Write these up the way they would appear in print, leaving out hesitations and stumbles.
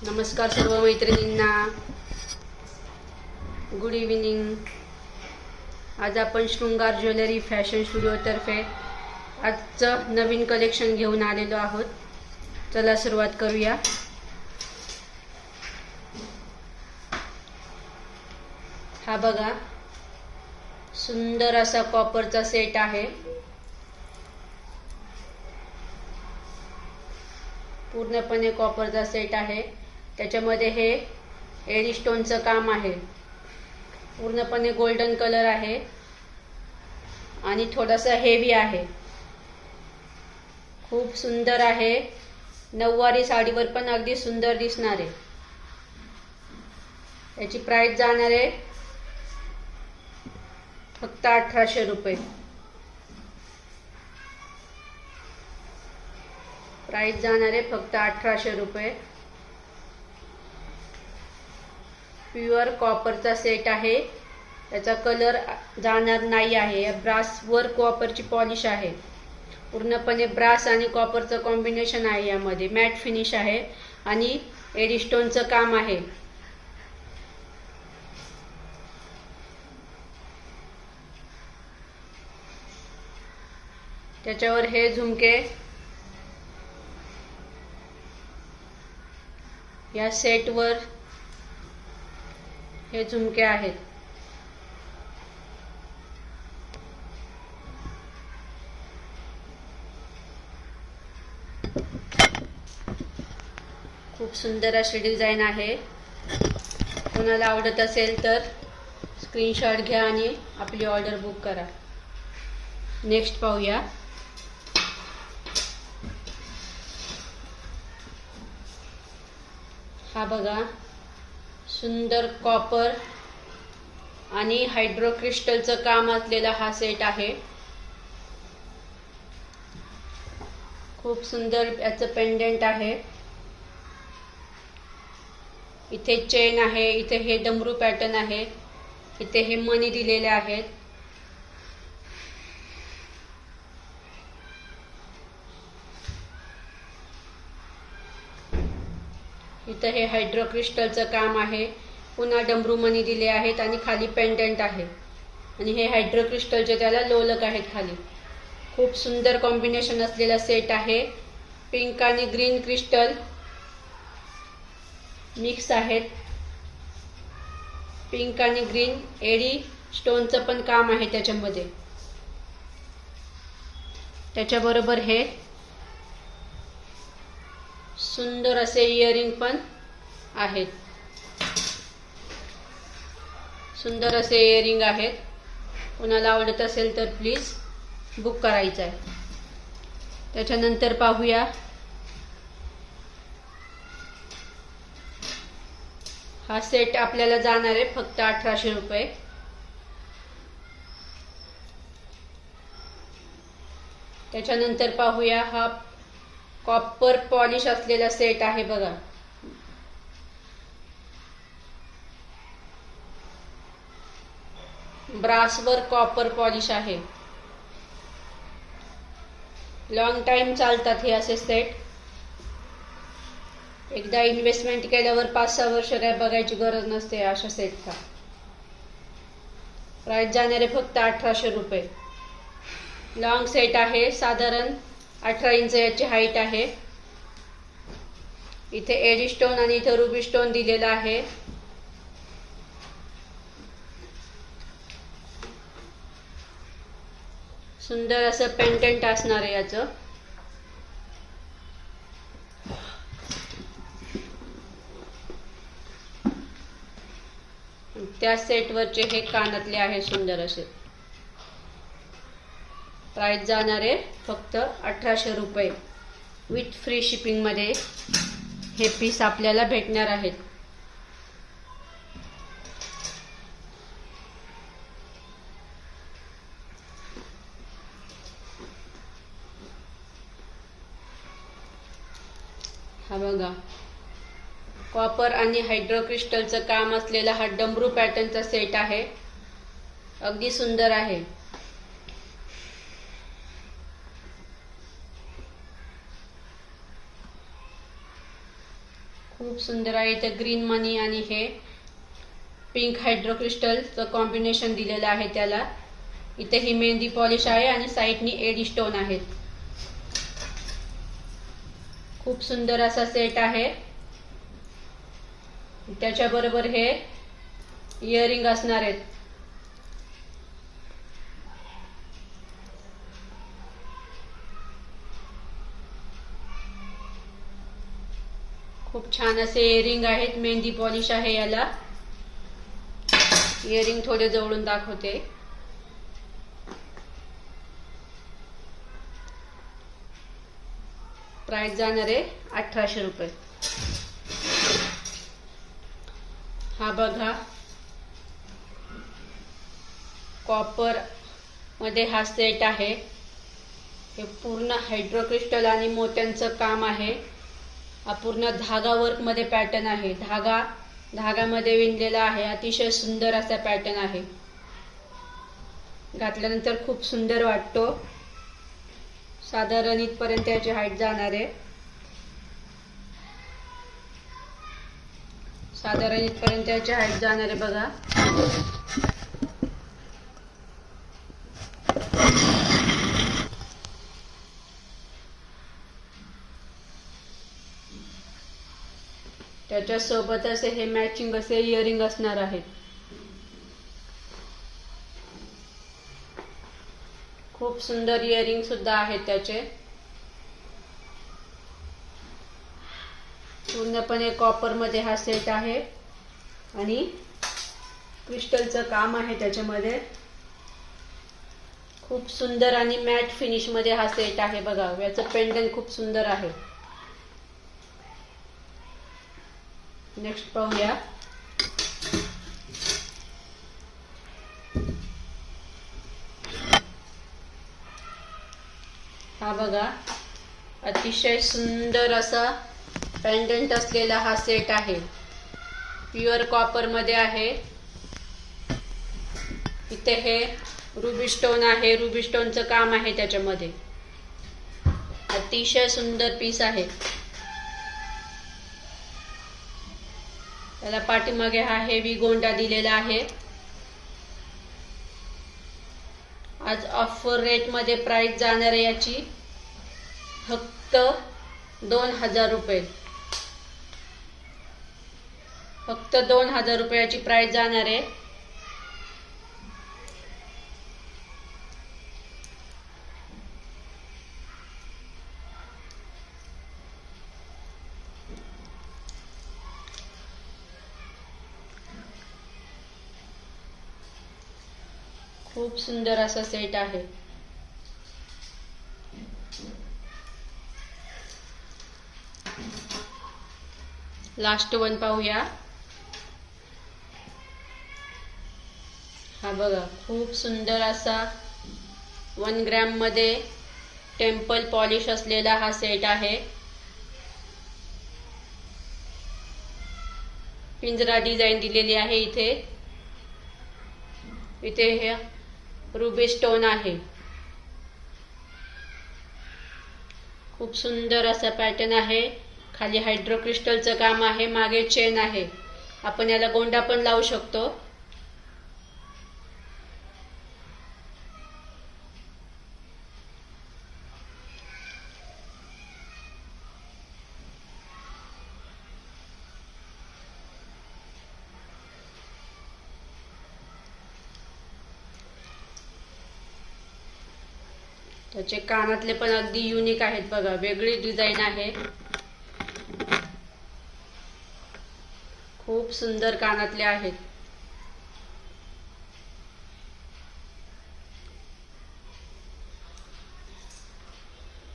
नमस्कार सर्व मैत्रिणींना, गुड इव्हिनिंग. आज आपण शृंगार ज्वेलरी फॅशन स्टुडिओ तर्फे आजचं नवीन कलेक्शन घेऊन आलेलो आहोत. चला सुरुवात करूया. हा बघा, सुंदर असा कॉपरचा सेट आहे. पूर्णपणे कॉपरचा सेट आहे. त्याच्यामध्ये हे एडी स्टोनचं काम आहे. पूर्णपणे गोल्डन कलर आहे आणि थोडासा हेवी आहे. खूप सुंदर आहे. नऊवारी साडीवर पण अगदी सुंदर दिसणार आहे. याची प्राइस जाणार आहे फक्त 1800 रुपये. प्राइस जाणार आहे फक्त 1800 रुपये. प्युअर कॉपरचा सेट आहे. त्याचा कलर जाणार नाही आहे. ब्रासवर कॉपरची पॉलिश आहे. पूर्णपणे ब्रास आणि कॉपरचं कॉम्बिनेशन आहे. यामध्ये मॅट फिनिश आहे आणि एडी स्टोनचं काम आहे. त्याच्यावर हे झुमके या सेटवर हे झुमके आहेत. खूप सुंदर अशी डिझाईन आहे. कोणाला आवडत असेल तर स्क्रीनशॉट घ्या आणि आपली ऑर्डर बुक करा. नेक्स्ट पाहूया. हा बघा, सुंदर कॉपर आणि हायड्रो क्रिस्टलचं काम असलेला हा सेट आहे. खूप सुंदर याचं पेंडेंट आहे. इथे चेन आहे. इथे हे डमरू पॅटर्न आहे. इथे हे मणी दिलेले आहेत. इथं हे हायड्रो क्रिस्टलचं काम आहे. पुन्हा डमरू मणी दिले आहेत आणि खाली पेंडंट आहे. आणि हे हायड्रो क्रिस्टलचे त्याला लोलक आहेत खाली. खूप सुंदर कॉम्बिनेशन असलेला सेट आहे. पिंक आणि ग्रीन क्रिस्टल मिक्स आहेत. पिंक आणि ग्रीन एडी स्टोनचं पण काम आहे त्याच्यामध्ये. त्याच्याबरोबर हे सुंदर असे इयरिंग पण आहेत. सुंदर असे इयरिंग आहेत. कोणाला आवडत असेल तर प्लीज बुक करायचं आहे. त्याच्यानंतर पाहूया. हा सेट आपल्याला जाणार आहे फक्त 1800 रुपये. त्याच्यानंतर पाहूया. हा कॉपर पॉलिश असलेला सेट आहे बघा. ब्रासवर कॉपर पॉलिश आहे. लॉंग टाइम चालतात हे असे सेट. एकदा इन्व्हेस्टमेंट केल्यावर 5-6 वर्ष काय बघायची गरज नसते अशा सेटचा. प्राइस जाणार आहे फक्त 1800 रुपये. लॉंग सेट आहे. साधारण 18 इंच याची हाईट आहे. इथे एडी स्टोन आणि इथे रुबी स्टोन दिलेला आहे. सुंदर असं पेंडंट असणार आहे याचं. त्या सेटवरचे हे कानातले आहे सुंदर असे. प्राइस जाणार आहे फक्त 1800 रुपये. विथ फ्री शिपिंग मध्ये हे पीस आपल्याला भेटणार आहेत. हा बघा, कॉपर आणि हायड्रो क्रिस्टलचं काम असलेला हा डमरू पॅटर्नचा सेट आहे. अगदी सुंदर आहे. खूप सुंदर आहे. इथे ग्रीन मनी आणि हे पिंक हायड्रोक्रिस्टलचं कॉम्बिनेशन दिलेलं आहे त्याला. इथे ही मेहंदी पॉलिश आहे आणि साईडनी एडी स्टोन आहेत. खूप सुंदर असा सेट आहे. त्याच्याबरोबर हे इयरिंग असणार आहेत. खूप छान असे इयरिंग आहेत. मेहंदी पॉलिश आहे याला. इयरिंग थोडे जवळून दाखवते. प्राइस जाणार आहे 1800 रुपये. हा बघा, कॉपर मध्ये हा सेट आहे. हे पूर्ण हायड्रोक्रिस्टल आणि मोत्यांचं काम आहे. हा पूर्ण धागा वर्क मध्ये पॅटर्न आहे. धागामध्ये विणलेला आहे. अतिशय सुंदर असा पॅटर्न आहे. घातल्यानंतर खूप सुंदर वाटतो. साधारण इथपर्यंत याची हाईट जाणार आहे. साधारण इथपर्यंत याची हाईट जाणार आहे बघा. त्याच्या सोबत असे हे मॅचिंग असे इयरिंग असणार आहेत. खूप सुंदर इयरिंग सुद्धा आहेत त्याचे. पूर्णपणे कॉपर मध्ये हा सेट आहे आणि क्रिस्टलचं काम आहे त्याच्यामध्ये. खूप सुंदर आणि मॅट फिनिश मध्ये हा सेट आहे बघा. याचं पेंडंट खूप सुंदर आहे. नेक्स्ट पाहूया. हा बघा, अतिशय सुंदर असा पेंडंट असलेला हा सेट आहे. प्युअर कॉपर मध्ये आहे. इथे हे रुबी स्टोन आहे. रुबी स्टोनचं काम आहे त्याच्यामध्ये. अतिशय सुंदर पीस आहे. त्याला पाठीमागे हा हेवी गोंडा दिलेला आहे. आज ऑफर रेट मध्ये प्राइस जाणार आहे याची फक्त 2000 रुपये. फक्त 2000 रुपयाची प्राइस जाणार आहे. खूप सुंदर असा सेट आहे. लास्ट वन पाहूया. हा बघा, खूप सुंदर असा 1 ग्रॅम मध्ये टेम्पल पॉलिश असलेला हा सेट आहे. पिंजरा डिझाइन दिलेली आहे. इथे हे रुबी स्टोन आहे. खूप सुंदर असा पॅटर्न आहे. खाली हायड्रोक्रिस्टलचं काम आहे. मागे चेन आहे. आपण याला गोंडा पण लावू शकतो. त्याचे कानातले पण अगदी युनिक आहेत बघा. वेगळी डिझाइन आहे. खूप सुंदर कानातले आहेत.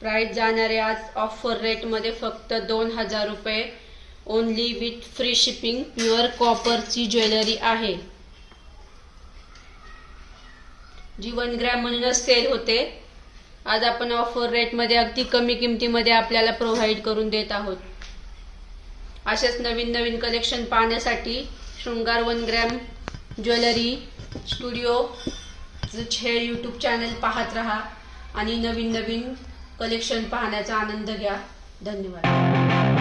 प्राइस जाणार आहे आज ऑफर रेट मध्ये फक्त 2000 रुपये. Only with free shipping. Pure कॉपरची ज्वेलरी आहे जी 1 ग्रॅम म्हणूनच सेल होते. आज आपण ऑफर रेट मध्ये अगदी कमी किमतीमध्ये आपल्याला प्रोव्हाइड करून देत आहोत. अशाच नवीन नवीन कलेक्शन पाहण्यासाठी शृंगार 1 ग्रॅम ज्वेलरी स्टुडिओ हे यूट्यूब चॅनल पाहत रहा आणि नवीन नवीन कलेक्शन पाहण्याचा आनंद घ्या. धन्यवाद.